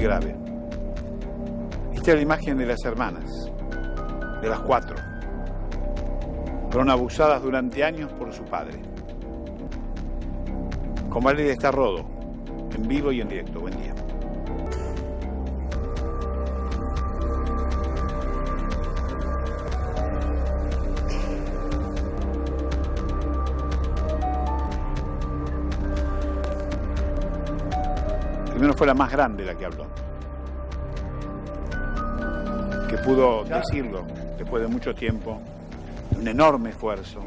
muy grave. Esta es la imagen de las hermanas, de las 4. Fueron abusadas durante años por su padre. Con Valeria está Rodo, en vivo y en directo. Buen día. Primero fue la más grande la que habló, que pudo decirlo después de mucho tiempo, de un enorme esfuerzo,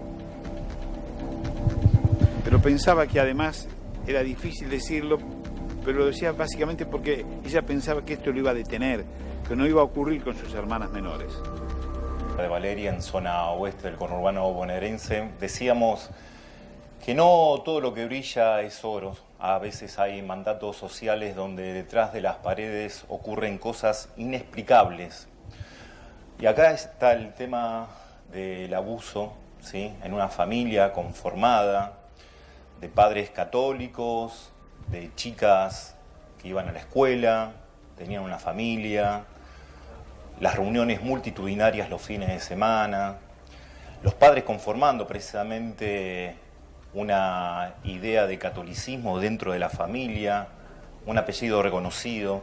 pero pensaba que además era difícil decirlo, pero lo decía básicamente porque ella pensaba que esto lo iba a detener, que no iba a ocurrir con sus hermanas menores. De Valeria, en zona oeste del conurbano bonaerense, decíamos que no todo lo que brilla es oro. A veces hay mandatos sociales donde detrás de las paredes ocurren cosas inexplicables. Y acá está el tema del abuso, ¿sí?, en una familia conformada, de padres católicos, de chicas que iban a la escuela, tenían una familia, las reuniones multitudinarias los fines de semana, los padres conformando precisamente una idea de catolicismo dentro de la familia, un apellido reconocido,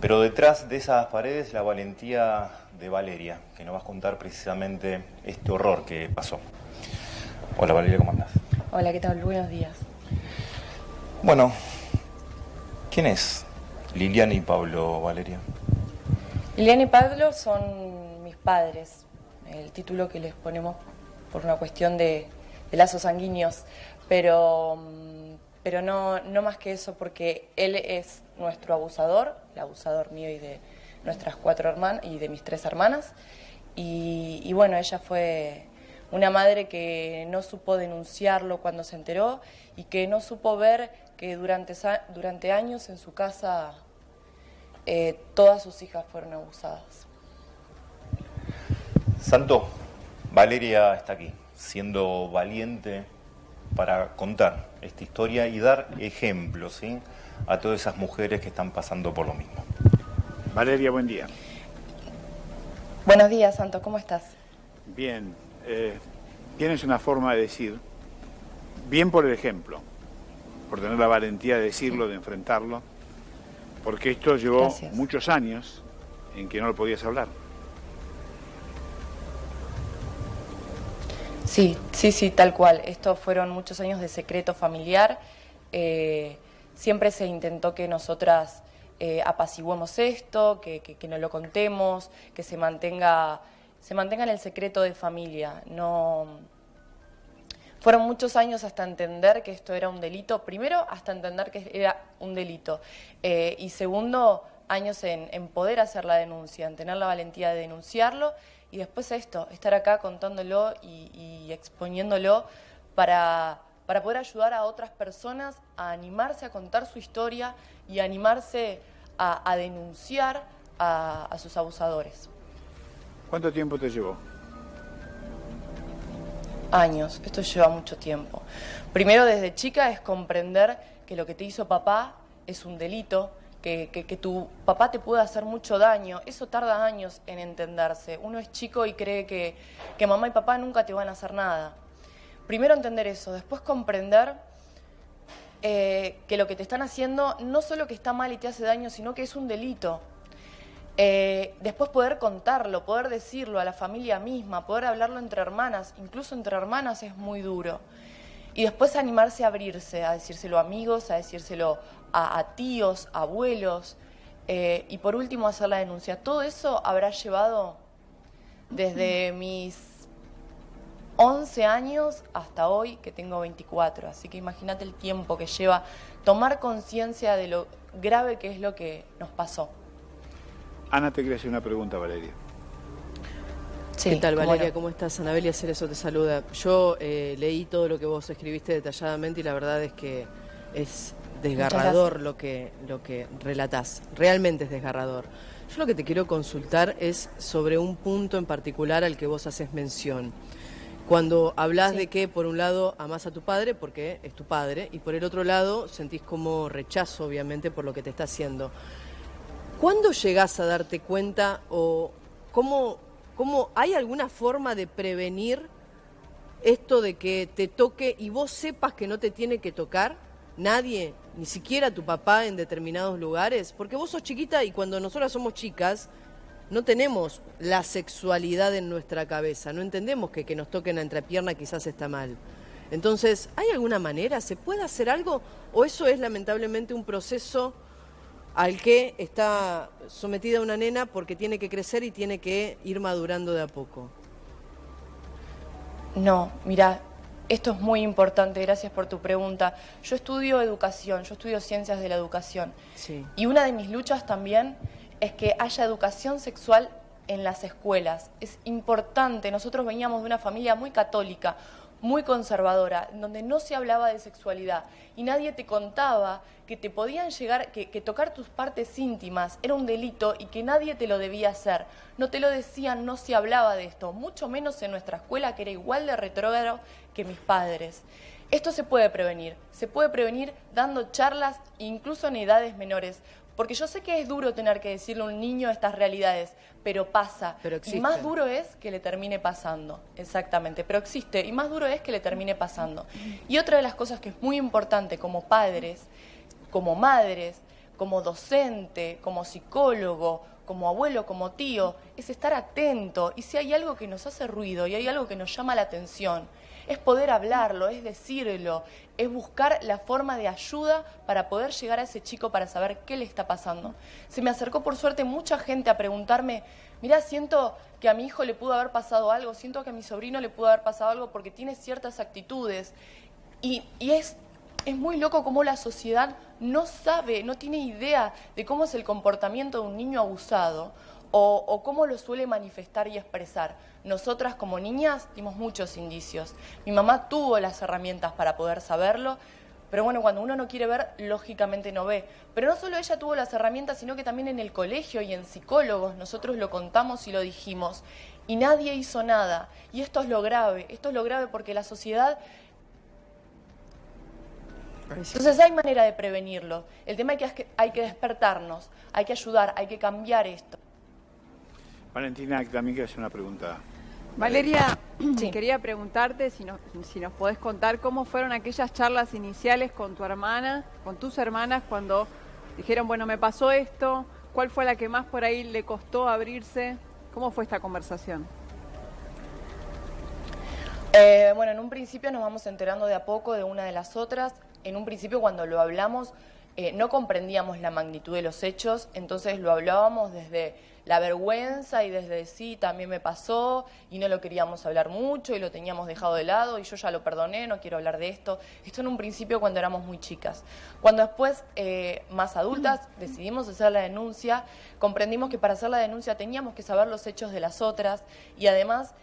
pero detrás de esas paredes la valentía de Valeria, que nos va a contar precisamente este horror que pasó. Hola Valeria, ¿cómo andás? Hola, ¿qué tal? Buenos días. Bueno, ¿quién es Liliana y Pablo, Valeria? Liliana y Pablo son mis padres, el título que les ponemos por una cuestión de lazos sanguíneos, pero no más que eso, porque él es nuestro abusador, el abusador mío y de nuestras 4 hermanas y de mis 3 hermanas, y bueno, ella fue una madre que no supo denunciarlo cuando se enteró y que no supo ver que durante años en su casa todas sus hijas fueron abusadas. Santo, Valeria está aquí, siendo valiente para contar esta historia y dar ejemplos, ¿sí?, a todas esas mujeres que están pasando por lo mismo. Valeria, buen día. Buenos días, Santo, ¿cómo estás? Bien, tienes una forma de decir, bien por el ejemplo, por tener la valentía de decirlo, de enfrentarlo, porque esto llevó Gracias. Muchos años en que no lo podías hablar. Sí, tal cual. Estos fueron muchos años de secreto familiar. Siempre se intentó que nosotras apaciguemos esto, que no lo contemos, que se mantenga en el secreto de familia. No, fueron muchos años hasta entender que esto era un delito. Primero, hasta entender que era un delito. Y segundo, años en poder hacer la denuncia, en tener la valentía de denunciarlo. Y después esto, estar acá contándolo y exponiéndolo para poder ayudar a otras personas a animarse a contar su historia y animarse a denunciar a sus abusadores. ¿Cuánto tiempo te llevó? Años, esto lleva mucho tiempo. Primero, desde chica, es comprender que lo que te hizo papá es un delito, que tu papá te puede hacer mucho daño. Eso tarda años en entenderse. Uno es chico y cree que mamá y papá nunca te van a hacer nada. Primero entender eso, después comprender que lo que te están haciendo no solo que está mal y te hace daño, sino que es un delito. Después poder contarlo, poder decirlo a la familia misma, poder hablarlo entre hermanas, incluso entre hermanas es muy duro. Y después animarse a abrirse, a decírselo a amigos, a decírselo a tíos, abuelos, y por último hacer la denuncia. Todo eso habrá llevado desde mis 11 años hasta hoy, que tengo 24. Así que imagínate el tiempo que lleva tomar conciencia de lo grave que es lo que nos pasó. Ana te quería hacer una pregunta, Valeria. Sí, ¿qué tal, Valeria? no. ¿Cómo estás? Anabelia Cerezo te saluda. Yo leí todo lo que vos escribiste detalladamente y la verdad es que es desgarrador lo que relatás. Realmente es desgarrador. Yo lo que te quiero consultar es sobre un punto en particular al que vos haces mención. Cuando hablas de que, por un lado, amás a tu padre porque es tu padre, y por el otro lado, sentís como rechazo, obviamente, por lo que te está haciendo. ¿Cuándo llegás a darte cuenta o cómo hay alguna forma de prevenir esto de que te toque y vos sepas que no te tiene que tocar nadie, ni siquiera tu papá en determinados lugares? Porque vos sos chiquita y cuando nosotras somos chicas no tenemos la sexualidad en nuestra cabeza, no entendemos que nos toquen la entrepierna quizás está mal. Entonces, ¿hay alguna manera? ¿Se puede hacer algo? ¿O eso es lamentablemente un proceso al que está sometida una nena porque tiene que crecer y tiene que ir madurando de a poco? No, mira, esto es muy importante, gracias por tu pregunta. Yo estudio educación, yo estudio ciencias de la educación. Sí. Y una de mis luchas también es que haya educación sexual en las escuelas. Es importante, nosotros veníamos de una familia muy católica, muy conservadora, donde no se hablaba de sexualidad y nadie te contaba que te podían llegar, que tocar tus partes íntimas era un delito y que nadie te lo debía hacer. No te lo decían, no se hablaba de esto, mucho menos en nuestra escuela, que era igual de retrógrado que mis padres. Esto se puede prevenir dando charlas incluso en edades menores, porque yo sé que es duro tener que decirle a un niño estas realidades, pero pasa. Pero existe. Y más duro es que le termine pasando, exactamente, pero existe, y más duro es que le termine pasando. Y otra de las cosas que es muy importante como padres, como madres, como docente, como psicólogo, como abuelo, como tío, es estar atento, y si hay algo que nos hace ruido y hay algo que nos llama la atención, es poder hablarlo, es decirlo, es buscar la forma de ayuda para poder llegar a ese chico para saber qué le está pasando. Se me acercó por suerte mucha gente a preguntarme, mirá, siento que a mi hijo le pudo haber pasado algo, siento que a mi sobrino le pudo haber pasado algo porque tiene ciertas actitudes. Y es muy loco cómo la sociedad no sabe, no tiene idea de cómo es el comportamiento de un niño abusado o cómo lo suele manifestar y expresar. Nosotras como niñas dimos muchos indicios. Mi mamá tuvo las herramientas para poder saberlo, pero bueno, cuando uno no quiere ver, lógicamente no ve. Pero no solo ella tuvo las herramientas, sino que también en el colegio y en psicólogos nosotros lo contamos y lo dijimos. Y nadie hizo nada. Y esto es lo grave porque la sociedad... Entonces hay manera de prevenirlo. El tema es que hay que despertarnos, hay que ayudar, hay que cambiar esto. Valentina, también quiero hacer una pregunta. Valeria, Sí. quería preguntarte si nos podés contar cómo fueron aquellas charlas iniciales con tu hermana, con tus hermanas, cuando dijeron, bueno, me pasó esto, ¿cuál fue la que más por ahí le costó abrirse? ¿Cómo fue esta conversación? Bueno, en un principio nos vamos enterando de a poco de una de las otras. En un principio cuando lo hablamos no comprendíamos la magnitud de los hechos, entonces lo hablábamos desde la vergüenza y desde sí, también me pasó y no lo queríamos hablar mucho y lo teníamos dejado de lado y yo ya lo perdoné, no quiero hablar de esto. Esto en un principio cuando éramos muy chicas. Cuando después, más adultas, decidimos hacer la denuncia, comprendimos que para hacer la denuncia teníamos que saber los hechos de las otras y además...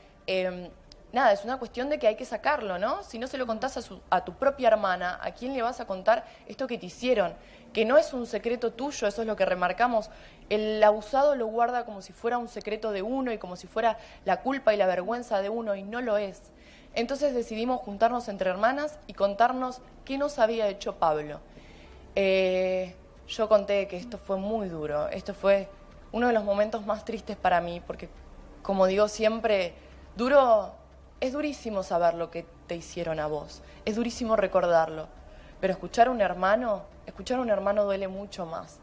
nada, es una cuestión de que hay que sacarlo, ¿no? Si no se lo contás a tu propia hermana, ¿a quién le vas a contar esto que te hicieron? Que no es un secreto tuyo, eso es lo que remarcamos. El abusado lo guarda como si fuera un secreto de uno y como si fuera la culpa y la vergüenza de uno, y no lo es. Entonces decidimos juntarnos entre hermanas y contarnos qué nos había hecho Pablo. Yo conté que esto fue muy duro, esto fue uno de los momentos más tristes para mí, porque, como digo siempre, es durísimo saber lo que te hicieron a vos, es durísimo recordarlo, pero escuchar a un hermano duele mucho más.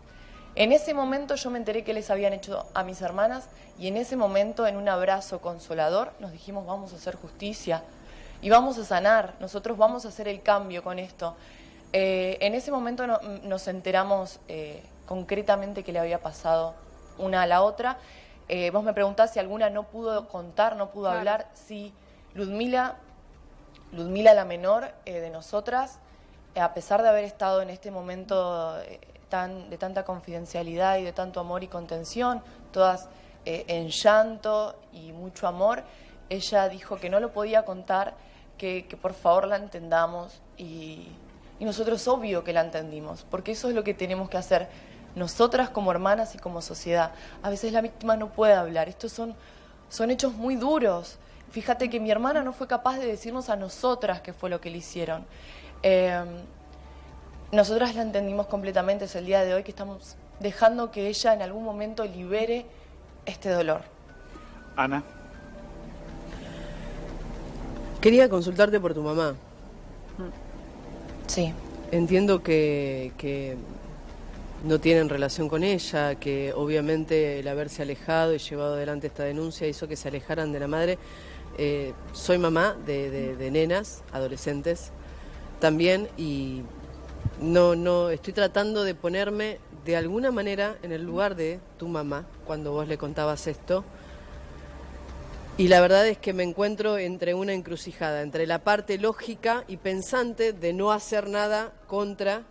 En ese momento yo me enteré que les habían hecho a mis hermanas y en ese momento, en un abrazo consolador, nos dijimos vamos a hacer justicia y vamos a sanar, nosotros vamos a hacer el cambio con esto. En ese momento nos enteramos concretamente que le había pasado una a la otra. Vos me preguntás si alguna no pudo contar, no pudo hablar. Sí, Ludmila, la menor de nosotras, a pesar de haber estado en este momento de tanta confidencialidad y de tanto amor y contención, todas en llanto y mucho amor, ella dijo que no lo podía contar, que por favor la entendamos y nosotros obvio que la entendimos, porque eso es lo que tenemos que hacer nosotras como hermanas y como sociedad. A veces la víctima no puede hablar, estos son hechos muy duros. Fíjate que mi hermana no fue capaz de decirnos a nosotras qué fue lo que le hicieron. Nosotras la entendimos completamente, es el día de hoy que estamos dejando que ella en algún momento libere este dolor. Ana. Quería consultarte por tu mamá. Sí. Entiendo que no tienen relación con ella, que obviamente el haberse alejado y llevado adelante esta denuncia hizo que se alejaran de la madre. Soy mamá de nenas, adolescentes también, y no estoy tratando de ponerme de alguna manera en el lugar de tu mamá cuando vos le contabas esto. Y la verdad es que me encuentro entre una encrucijada, entre la parte lógica y pensante de no hacer nada contra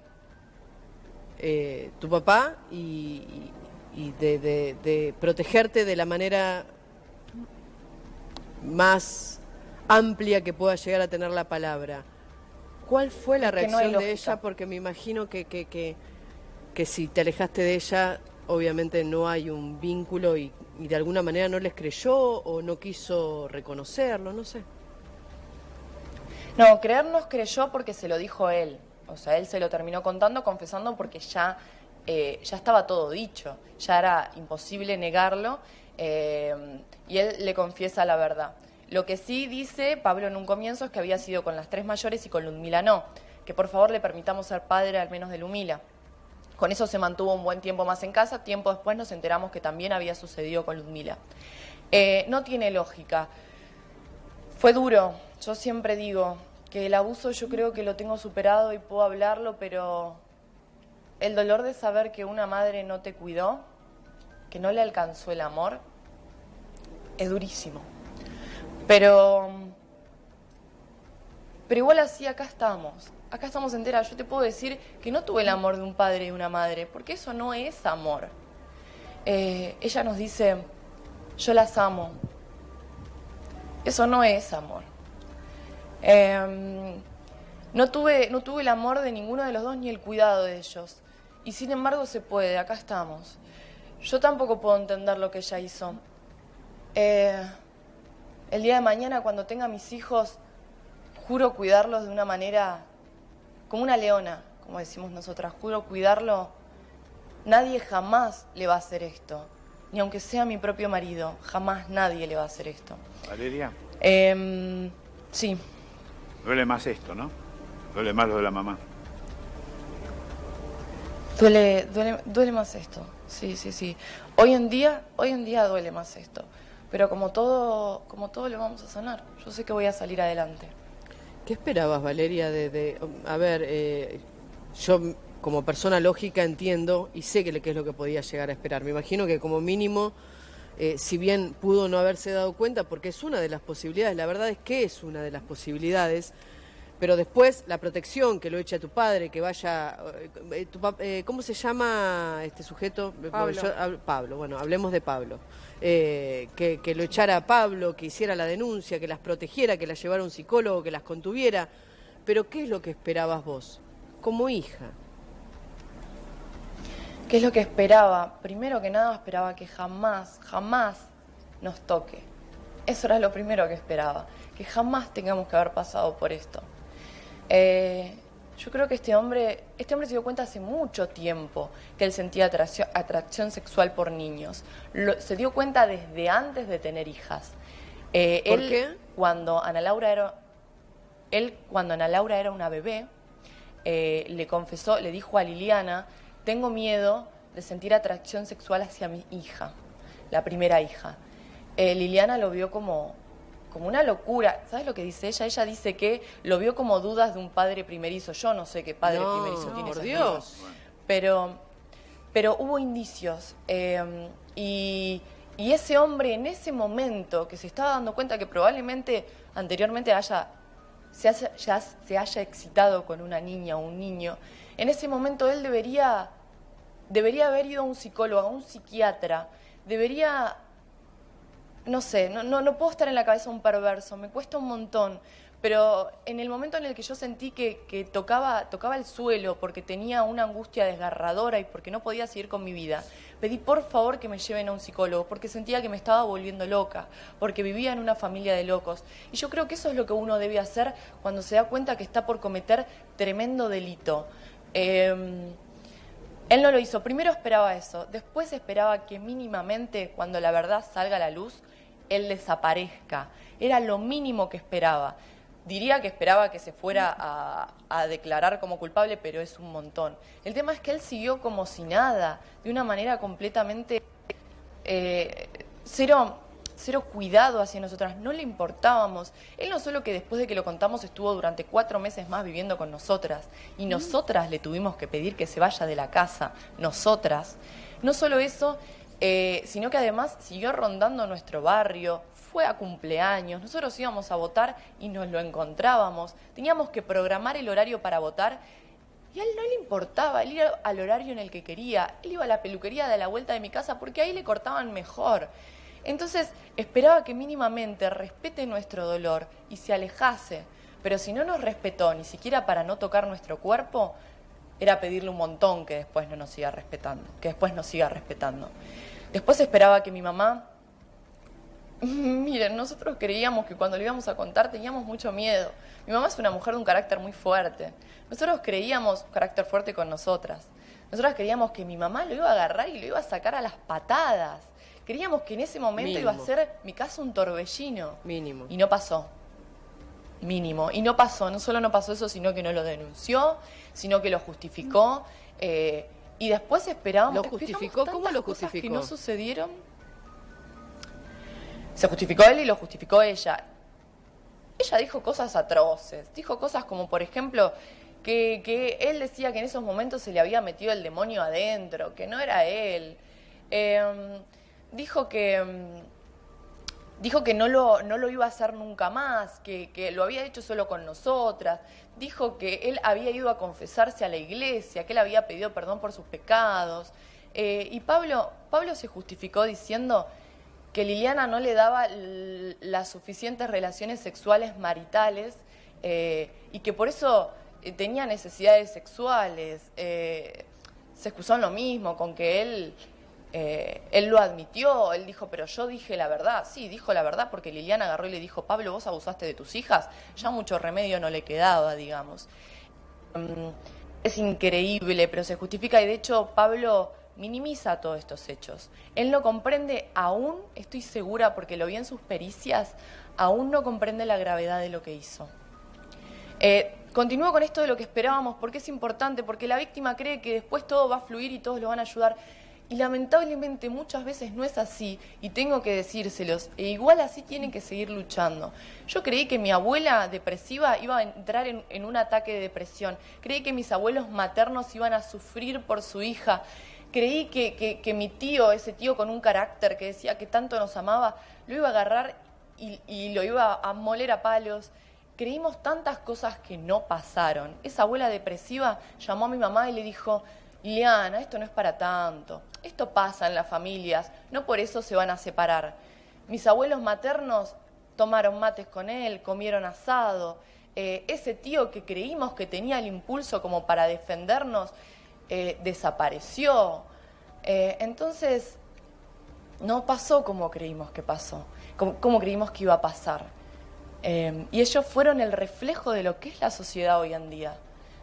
tu papá y de protegerte de la manera más amplia que pueda llegar a tener la palabra. ¿Cuál fue la reacción de ella? Porque me imagino que si te alejaste de ella, obviamente no hay un vínculo y de alguna manera no les creyó o no quiso reconocerlo, no sé. No, creernos creyó porque se lo dijo él. O sea, él se lo terminó contando, confesando, porque ya estaba todo dicho. Ya era imposible negarlo y él le confiesa la verdad. Lo que sí dice Pablo en un comienzo es que había sido con las 3 mayores y con Ludmila no. Que por favor le permitamos ser padre al menos de Ludmila. Con eso se mantuvo un buen tiempo más en casa. Tiempo después nos enteramos que también había sucedido con Ludmila. No tiene lógica. Fue duro. Yo siempre digo que el abuso yo creo que lo tengo superado y puedo hablarlo, pero el dolor de saber que una madre no te cuidó, que no le alcanzó el amor, es durísimo. Pero igual así acá estamos enteras. Yo te puedo decir que no tuve el amor de un padre y una madre, porque eso no es amor. Ella nos dice, yo las amo. Eso no es amor. No tuve el amor de ninguno de los dos ni el cuidado de ellos. Y sin embargo se puede, acá estamos. Yo tampoco puedo entender lo que ella hizo. El día de mañana, cuando tenga mis hijos, juro cuidarlos de una manera como una leona, como decimos nosotras. Juro cuidarlo. Nadie jamás le va a hacer esto. Ni aunque sea mi propio marido, jamás nadie le va a hacer esto. Valeria. Sí. Duele más esto, ¿no? Duele más lo de la mamá. Duele más esto. Sí. Hoy en día duele más esto. Pero como todo lo vamos a sanar. Yo sé que voy a salir adelante. ¿Qué esperabas, Valeria? A ver, yo como persona lógica entiendo y sé qué es lo que podía llegar a esperar. Me imagino que como mínimo, si bien pudo no haberse dado cuenta, porque es una de las posibilidades, la verdad es que es una de las posibilidades, pero después la protección que lo eche a tu padre, que vaya... ¿cómo se llama este sujeto? Pablo. Pablo, bueno, hablemos de Pablo. Que lo echara a Pablo, que hiciera la denuncia, que las protegiera, que las llevara a un psicólogo, que las contuviera. Pero ¿qué es lo que esperabas vos, como hija? ¿Qué es lo que esperaba? Primero que nada esperaba que jamás nos toque. Eso era lo primero que esperaba, que jamás tengamos que haber pasado por esto. Yo creo que este hombre se dio cuenta hace mucho tiempo que él sentía atracción sexual por niños. Se dio cuenta desde antes de tener hijas. ¿Por qué? Cuando Ana Laura era una bebé, le confesó, le dijo a Liliana: tengo miedo de sentir atracción sexual hacia mi hija, la primera hija. Liliana lo vio como una locura. ¿Sabes lo que dice ella? Ella dice que lo vio como dudas de un padre primerizo. Yo no sé qué padre primerizo tiene por esas Dios. dudas. Pero hubo indicios. Y ese hombre en ese momento que se estaba dando cuenta que probablemente anteriormente se haya excitado con una niña o un niño, en ese momento él debería haber ido a un psicólogo, a un psiquiatra. Debería... No sé, no puedo estar en la cabeza de un perverso, me cuesta un montón, pero en el momento en el que yo sentí que tocaba el suelo porque tenía una angustia desgarradora y porque no podía seguir con mi vida, pedí por favor que me lleven a un psicólogo porque sentía que me estaba volviendo loca, porque vivía en una familia de locos. Y yo creo que eso es lo que uno debe hacer cuando se da cuenta que está por cometer tremendo delito. Él no lo hizo. Primero esperaba eso, después esperaba que mínimamente, cuando la verdad salga a la luz, él desaparezca. Era lo mínimo que esperaba. Diría que esperaba que se fuera a declarar como culpable, pero es un montón. El tema es que él siguió como si nada, de una manera completamente cero cuidado hacia nosotras, no le importábamos. Él no solo que después de que lo contamos estuvo durante 4 meses más viviendo con nosotras, y nosotras le tuvimos que pedir que se vaya de la casa, nosotras. No solo eso, sino que además siguió rondando nuestro barrio, fue a cumpleaños, nosotros íbamos a votar y nos lo encontrábamos, teníamos que programar el horario para votar y a él no le importaba, él iba al horario en el que quería, él iba a la peluquería de la vuelta de mi casa porque ahí le cortaban mejor. Entonces esperaba que mínimamente respete nuestro dolor y se alejase, pero si no nos respetó ni siquiera para no tocar nuestro cuerpo, era pedirle un montón que después no nos siga respetando, que después nos siga respetando. Después esperaba que mi mamá... Miren, nosotros creíamos que cuando le íbamos a contar teníamos mucho miedo. Mi mamá es una mujer de un carácter muy fuerte. Nosotros creíamos, carácter fuerte con nosotras. Nosotros creíamos que mi mamá lo iba a agarrar y lo iba a sacar a las patadas. Creíamos que en ese momento iba a ser mi casa un torbellino. Mínimo. Y no pasó. Mínimo. Y no pasó. No solo no pasó eso, sino que no lo denunció, sino que lo justificó. Y después esperábamos... ¿Lo justificó? ¿Cómo lo justificó? Que no sucedieron. Se justificó él y lo justificó ella. Ella dijo cosas atroces. Dijo cosas como, por ejemplo, que él decía que en esos momentos se le había metido el demonio adentro, que no era él. Dijo que no lo iba a hacer nunca más, que lo había hecho solo con nosotras. Dijo que él había ido a confesarse a la iglesia, que él había pedido perdón por sus pecados. Y Pablo se justificó diciendo que Liliana no le daba las suficientes relaciones sexuales maritales y que por eso tenía necesidades sexuales. Se excusó en lo mismo, con que él lo admitió, él dijo, pero yo dije la verdad. Sí, dijo la verdad porque Liliana agarró y le dijo, Pablo, vos abusaste de tus hijas. Ya mucho remedio no le quedaba, digamos. Es increíble, pero se justifica y de hecho Pablo minimiza todos estos hechos. Él no comprende aún, estoy segura porque lo vi en sus pericias, aún no comprende la gravedad de lo que hizo. Continúo con esto de lo que esperábamos porque es importante, porque la víctima cree que después todo va a fluir y todos lo van a ayudar. Y lamentablemente muchas veces no es así y tengo que decírselos. E igual así tienen que seguir luchando. Yo creí que mi abuela depresiva iba a entrar en un ataque de depresión. Creí que mis abuelos maternos iban a sufrir por su hija. Creí que mi tío, ese tío con un carácter que decía que tanto nos amaba, lo iba a agarrar y lo iba a moler a palos. Creímos tantas cosas que no pasaron. Esa abuela depresiva llamó a mi mamá y le dijo, Liliana, esto no es para tanto. Esto pasa en las familias, no por eso se van a separar. Mis abuelos maternos tomaron mates con él, comieron asado. Ese tío que creímos que tenía el impulso como para defendernos, desapareció. Entonces, no pasó como creímos que pasó, como creímos que iba a pasar. Y ellos fueron el reflejo de lo que es la sociedad hoy en día.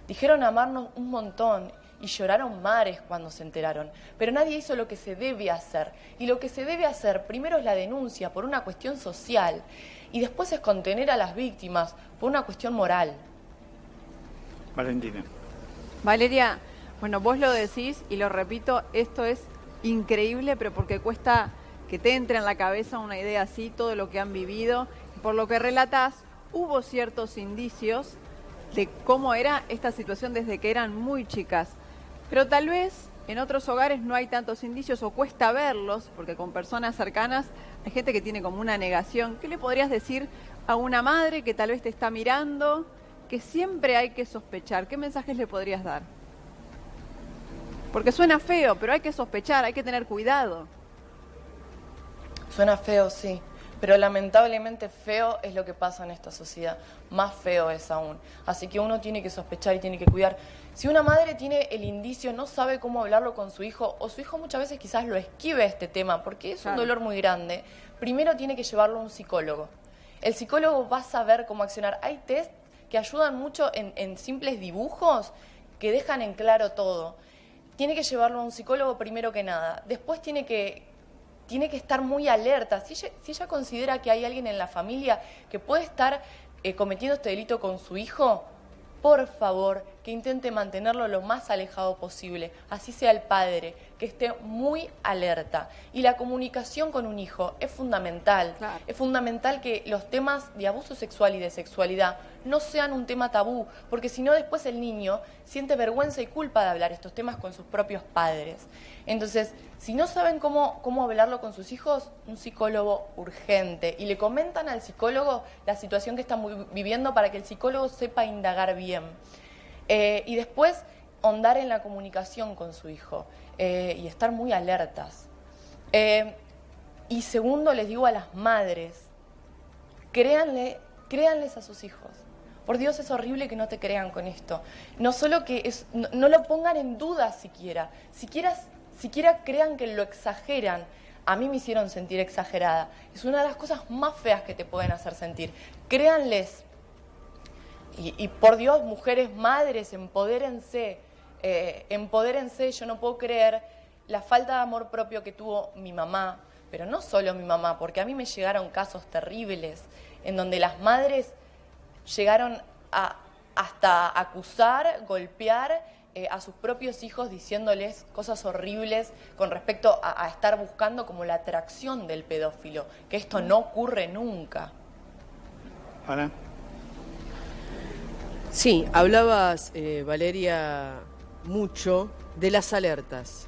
Dijeron amarnos un montón y lloraron mares cuando se enteraron, pero nadie hizo lo que se debe hacer. Y lo que se debe hacer primero es la denuncia por una cuestión social y después es contener a las víctimas por una cuestión moral. Valentina. Valeria, bueno, vos lo decís y lo repito, esto es increíble, pero porque cuesta que te entre en la cabeza una idea así, todo lo que han vivido. Por lo que relatás, hubo ciertos indicios de cómo era esta situación desde que eran muy chicas. Pero tal vez en otros hogares no hay tantos indicios o cuesta verlos, porque con personas cercanas hay gente que tiene como una negación. ¿Qué le podrías decir a una madre que tal vez te está mirando, que siempre hay que sospechar? ¿Qué mensajes le podrías dar? Porque suena feo, pero hay que sospechar, hay que tener cuidado. Suena feo, sí. Pero lamentablemente feo es lo que pasa en esta sociedad, más feo es aún. Así que uno tiene que sospechar y tiene que cuidar. Si una madre tiene el indicio, no sabe cómo hablarlo con su hijo, o su hijo muchas veces quizás lo esquive este tema, porque es un dolor muy grande, primero tiene que llevarlo a un psicólogo. El psicólogo va a saber cómo accionar. Hay test que ayudan mucho en simples dibujos que dejan en claro todo. tiene que llevarlo a un psicólogo primero que nada. Después tiene que estar muy alerta. Si ella considera que hay alguien en la familia que puede estar cometiendo este delito con su hijo, por favor, que intente mantenerlo lo más alejado posible, así sea el padre, que esté muy alerta. Y la comunicación con un hijo es fundamental. Claro. Es fundamental que los temas de abuso sexual y de sexualidad no sean un tema tabú, porque si no después el niño siente vergüenza y culpa de hablar estos temas con sus propios padres. Entonces, si no saben cómo hablarlo con sus hijos, un psicólogo urgente. Y le comentan al psicólogo la situación que están viviendo para que el psicólogo sepa indagar bien. Y después, ahondar en la comunicación con su hijo y estar muy alertas. Y segundo, les digo a las madres, créanles a sus hijos. Por Dios, es horrible que no te crean con esto. No solo que no lo pongan en duda siquiera crean que lo exageran. A mí me hicieron sentir exagerada. Es una de las cosas más feas que te pueden hacer sentir. Créanles. Y por Dios, mujeres, madres, empodérense. Empodérense. Yo no puedo creer la falta de amor propio que tuvo mi mamá, pero no solo mi mamá, porque a mí me llegaron casos terribles en donde las madres llegaron hasta acusar, golpear a sus propios hijos diciéndoles cosas horribles con respecto a estar buscando como la atracción del pedófilo, que esto no ocurre nunca. Ana. Sí, hablabas, Valeria, mucho de las alertas.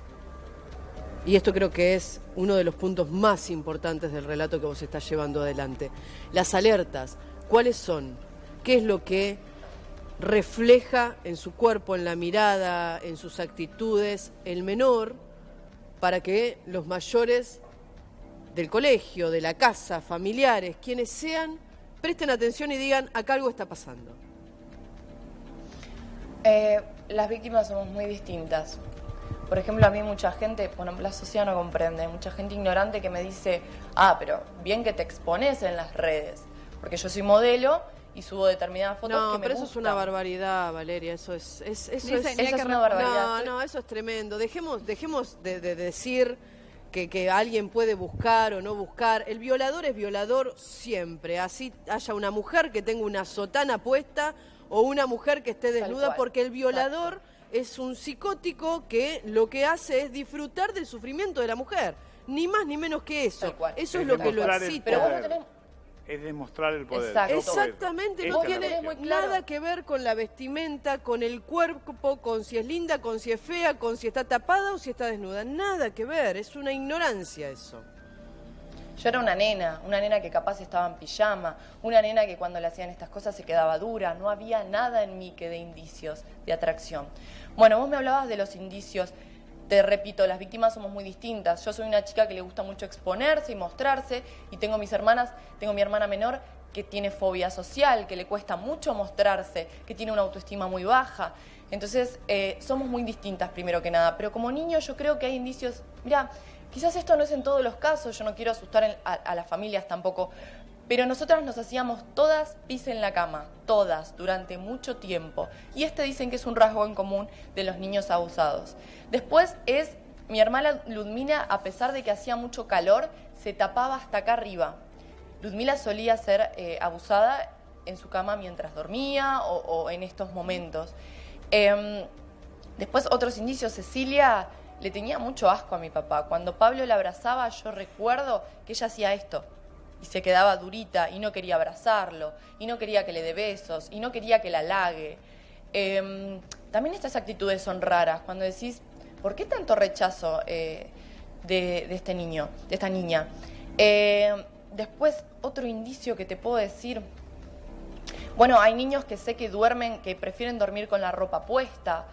Y esto creo que es uno de los puntos más importantes del relato que vos estás llevando adelante. Las alertas, ¿cuáles son? ¿Qué es lo que refleja en su cuerpo, en la mirada, en sus actitudes, el menor, para que los mayores del colegio, de la casa, familiares, quienes sean, presten atención y digan, acá algo está pasando? Las víctimas somos muy distintas. Por ejemplo, a mí mucha gente, bueno, la sociedad no comprende, mucha gente ignorante que me dice, pero bien que te expones en las redes, porque yo soy modelo y subo determinadas fotos que me gustan. No, pero eso es una barbaridad, Valeria, eso es una barbaridad. No, eso es tremendo. Dejemos de decir que alguien puede buscar o no buscar. El violador es violador siempre, así haya una mujer que tenga una sotana puesta o una mujer que esté desnuda, porque el violador es un psicótico que lo que hace es disfrutar del sufrimiento de la mujer, ni más ni menos que eso. Eso es lo que lo excita. Pero vos no tenés... Es demostrar el poder. Exacto. Exactamente, no tiene nada que ver con la vestimenta, con el cuerpo, con si es linda, con si es fea, con si está tapada o si está desnuda. Nada que ver, es una ignorancia eso. Yo era una nena que capaz estaba en pijama, una nena que cuando le hacían estas cosas se quedaba dura, no había nada en mí que dé indicios de atracción. Bueno, vos me hablabas de los indicios. Te repito, las víctimas somos muy distintas. Yo soy una chica que le gusta mucho exponerse y mostrarse, y tengo mi hermana menor que tiene fobia social, que le cuesta mucho mostrarse, que tiene una autoestima muy baja. Entonces, somos muy distintas primero que nada. Pero como niño yo creo que hay indicios... Mira, quizás esto no es en todos los casos, yo no quiero asustar a las familias tampoco, pero nosotras nos hacíamos todas pis en la cama, todas, durante mucho tiempo. Y dicen que es un rasgo en común de los niños abusados. Después es mi hermana Ludmila, a pesar de que hacía mucho calor, se tapaba hasta acá arriba. Ludmila solía ser abusada en su cama mientras dormía o en estos momentos. Después otros indicios, Cecilia le tenía mucho asco a mi papá. Cuando Pablo la abrazaba, yo recuerdo que ella hacía esto. Y se quedaba durita y no quería abrazarlo, y no quería que le dé besos, y no quería que la halague. También estas actitudes son raras, cuando decís, ¿por qué tanto rechazo de este niño, de esta niña? Después, otro indicio que te puedo decir, bueno, hay niños que sé que duermen, que prefieren dormir con la ropa puesta,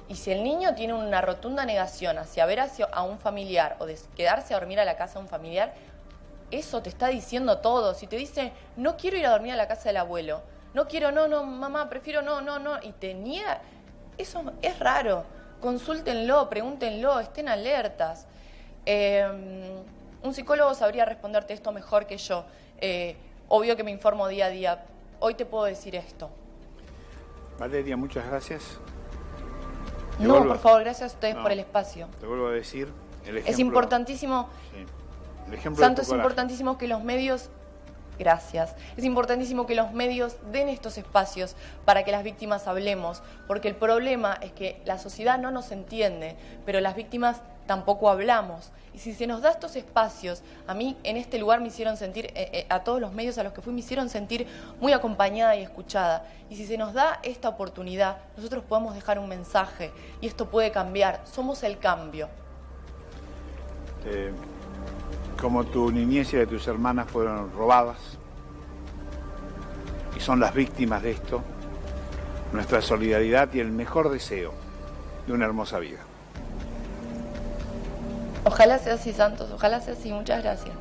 y si el niño tiene una rotunda negación hacia ver a un familiar o de quedarse a dormir a la casa de un familiar, eso te está diciendo todo. Si te dice, no quiero ir a dormir a la casa del abuelo, no quiero, no, mamá, prefiero no, y te niega, eso es raro. Consúltenlo, pregúntenlo, estén alertas. Un psicólogo sabría responderte esto mejor que yo. Obvio que me informo día a día. Hoy te puedo decir esto. Valeria, muchas gracias. No, por favor, gracias a ustedes por el espacio. Te vuelvo a decir, el ejemplo... Es importantísimo, Sí. El ejemplo Santo, de es tu coraje. importantísimo que los medios... Gracias. Es importantísimo que los medios den estos espacios para que las víctimas hablemos, porque el problema es que la sociedad no nos entiende, pero las víctimas tampoco hablamos. Y si se nos da estos espacios, a mí en este lugar me hicieron sentir, a todos los medios a los que fui, me hicieron sentir muy acompañada y escuchada. Y si se nos da esta oportunidad, nosotros podemos dejar un mensaje y esto puede cambiar. Somos el cambio. Como tu niñez y de tus hermanas fueron robadas y son las víctimas de esto, nuestra solidaridad y el mejor deseo de una hermosa vida. Ojalá sea así, Santos, ojalá sea así. Muchas gracias.